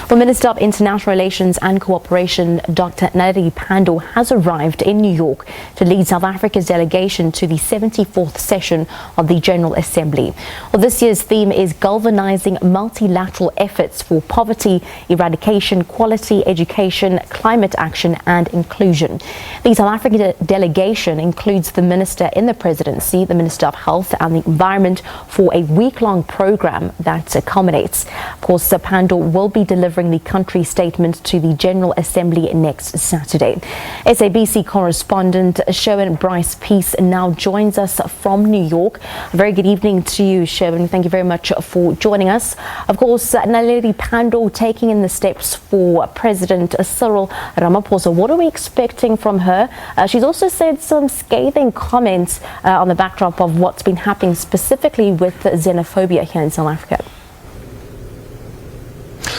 Well, Minister of International Relations and Cooperation, Dr. Naledi Pandor, has arrived in New York to lead South Africa's delegation to the 74th session of the General Assembly. Well, this year's theme is galvanizing multilateral efforts for poverty, eradication, quality education, climate action and inclusion. The South African delegation includes the Minister in the Presidency, the Minister of Health and the Environment for a week-long program that culminates. Of course, Pandor will be delivering the country statement to the General Assembly next Saturday. SABC correspondent Sherwin Bryce-Pease now joins us from New York. A very good evening to you, Sherwin. Thank you very much for joining us. Of course, Naledi Pandor taking in the steps for President Cyril Ramaphosa. What are we expecting from her? She's also said some scathing comments on the backdrop of what's been happening specifically with xenophobia here in South Africa.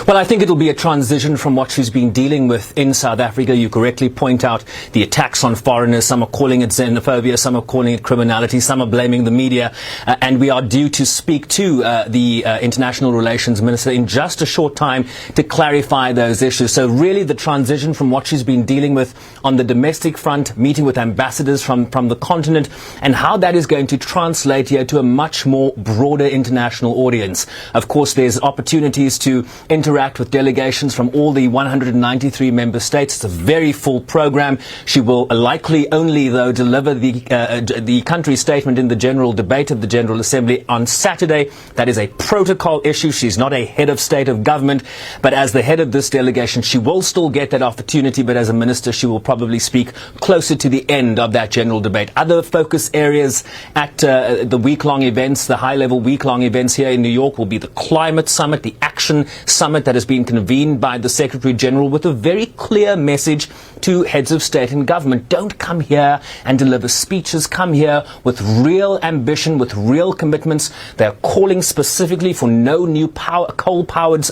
Well, I think it'll be a transition from what she's been dealing with in South Africa. You correctly point out the attacks on foreigners. Some are calling it xenophobia, some are calling it criminality, some are blaming the media. And we are due to speak to the International Relations Minister in just a short time to clarify those issues. So really the transition from what she's been dealing with on the domestic front, meeting with ambassadors from the continent, and how that is going to translate here to a much more broader international audience. Of course, there's opportunities to interact with delegations from all the 193 member states. It's a very full program. She will likely only, though, deliver the country statement in the general debate of the General Assembly on Saturday. That is a protocol issue. She's not a head of state of government, but as the head of this delegation, she will still get that opportunity, but as a minister, she will probably speak closer to the end of that general debate. Other focus areas at the week-long events, the high-level week-long events here in New York, will be the climate summit, the action summit that has been convened by the Secretary General with a very clear message to heads of state and government. Don't come here and deliver speeches. Come here with real ambition, with real commitments. They're calling specifically for no new coal-powered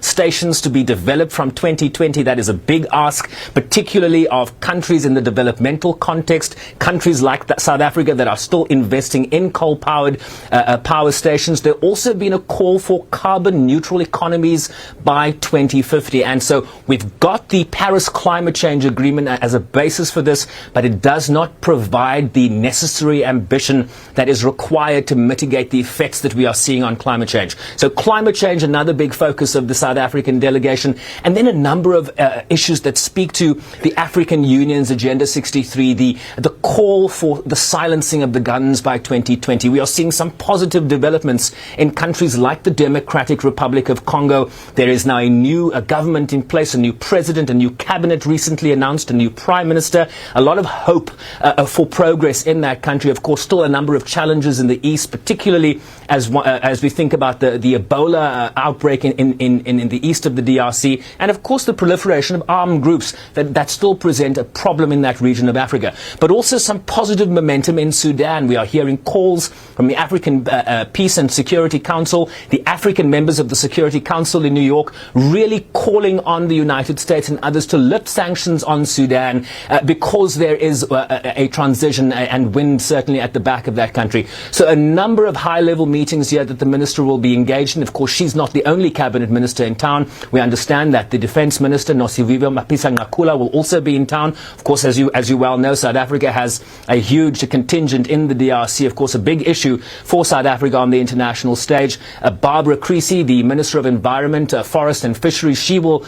stations to be developed from 2020. That is a big ask, particularly of countries in the developmental context, countries like South Africa that are still investing in coal-powered power stations. There's also been a call for carbon-neutral economies by 2050. And so we've got the Paris climate change agreement as a basis for this, but it does not provide the necessary ambition that is required to mitigate the effects that we are seeing on climate change. So climate change, another big focus of the South African delegation, and then a number of issues that speak to the African Union's Agenda 63, the call for the silencing of the guns by 2020. We are seeing some positive developments in countries like the Democratic Republic of Congo. There is now a new government in place, a new president, a new cabinet recently announced, a new prime minister. A lot of hope for progress in that country. Of course, still a number of challenges in the east, particularly as we think about the Ebola outbreak in the east of the DRC, and of course the proliferation of armed groups that still present a problem in that region of Africa. But also some positive momentum in Sudan. We are hearing calls from the African Peace and Security Council, the African members of the Security Council in New York, really calling on the United States and others to lift sanctions on Sudan because there is a transition and wind certainly at the back of that country. So a number of high-level meetings here that the minister will be engaged in. Of course, she's not the only cabinet minister in town. We understand that the defense minister, Nosiviwe Mapisa-Nqakula, will also be in town. Of course, as you well know, South Africa has a huge contingent in the DRC. Of course, a big issue for South Africa on the international stage. Barbara Creecy, the Minister of Environment, Forest and Fisheries, she will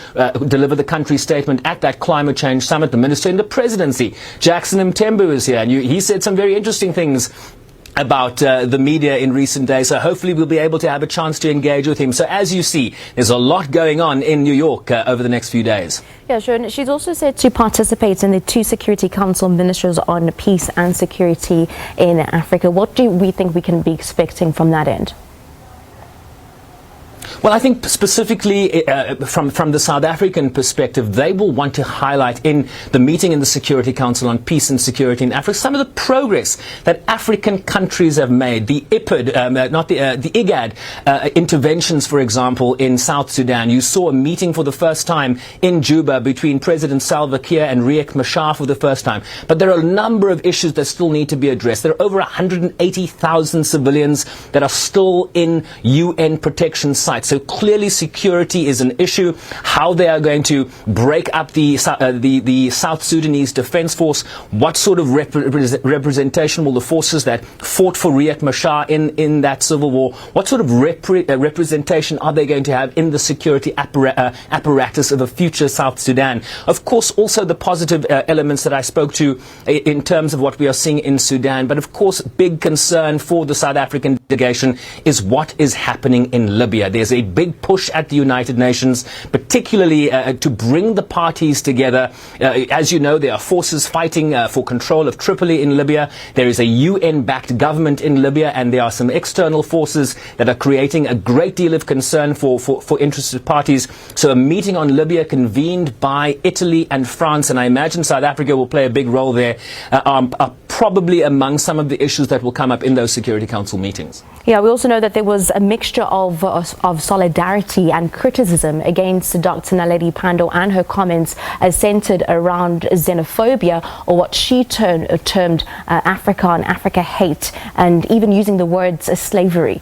deliver the country statement at that climate change summit. The minister in the Presidency, Jackson Mthembu, is here, and he said some very interesting things about the media in recent days, so hopefully we'll be able to have a chance to engage with him. So as you see, there's a lot going on in New York over the next few days. Yeah, sure. And she's also said to participate in the two Security Council ministers on peace and security in Africa. What do we think we can be expecting from that end? Well, I think specifically from the South African perspective, they will want to highlight in the meeting in the Security Council on Peace and Security in Africa some of the progress that African countries have made. The IGAD interventions, for example, in South Sudan. You saw a meeting for the first time in Juba between President Salva Kiir and Riek Machar for the first time. But there are a number of issues that still need to be addressed. There are over 180,000 civilians that are still in UN protection sites. night. So clearly security is an issue. How they are going to break up the South Sudanese Defense Force, what sort of representation will the forces that fought for Riek Machar in that civil war, what sort of representation are they going to have in the security apparatus of a future South Sudan? Of course, also the positive elements that I spoke to in terms of what we are seeing in Sudan. But of course, big concern for the South African delegation is what is happening in Libya. There's a big push at the United Nations, particularly to bring the parties together. As you know, there are forces fighting for control of Tripoli in Libya. There is a UN-backed government in Libya, and there are some external forces that are creating a great deal of concern for interested parties. So a meeting on Libya convened by Italy and France, and I imagine South Africa will play a big role there, are probably among some of the issues that will come up in those Security Council meetings. Yeah, we also know that there was a mixture of solidarity and criticism against Dr. Naledi Pandor and her comments centered around xenophobia, or what she termed Africa and Africa hate, and even using the words slavery.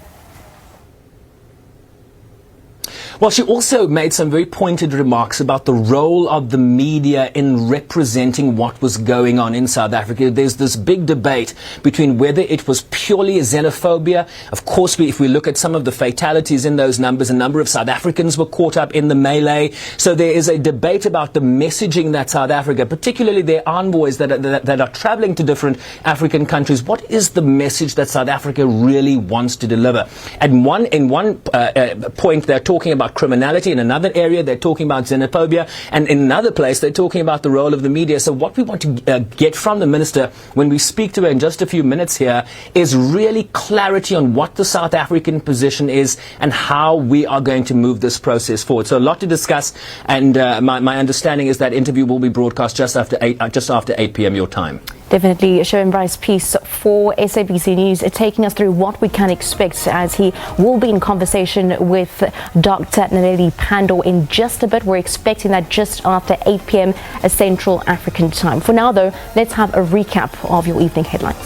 Well, she also made some very pointed remarks about the role of the media in representing what was going on in South Africa. There's this big debate between whether it was purely xenophobia. Of course, if we look at some of the fatalities in those numbers, a number of South Africans were caught up in the melee. So there is a debate about the messaging that South Africa, particularly their envoys that are traveling to different African countries, what is the message that South Africa really wants to deliver? In one point, they're talking about criminality. In another area, they're talking about xenophobia. And in another place, they're talking about the role of the media. So what we want to get from the minister when we speak to her in just a few minutes here is really clarity on what the South African position is and how we are going to move this process forward. So a lot to discuss. And my understanding is that interview will be broadcast just after 8 p.m. your time. Definitely. Sherwin Bryce-Pease for SABC News, taking us through what we can expect, as he will be in conversation with Dr. Naledi Pandor in just a bit. We're expecting that just after 8 p.m. Central African time. For now, though, let's have a recap of your evening headlines.